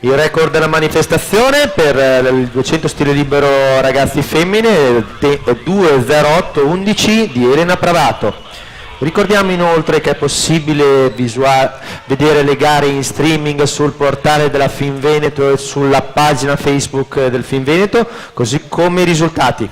Il record della manifestazione per il 200 stile libero ragazzi femmine 2:08:11 di Elena Pravato. Ricordiamo inoltre che è possibile vedere le gare in streaming sul portale della Finveneto e sulla pagina Facebook del Finveneto, così come i risultati.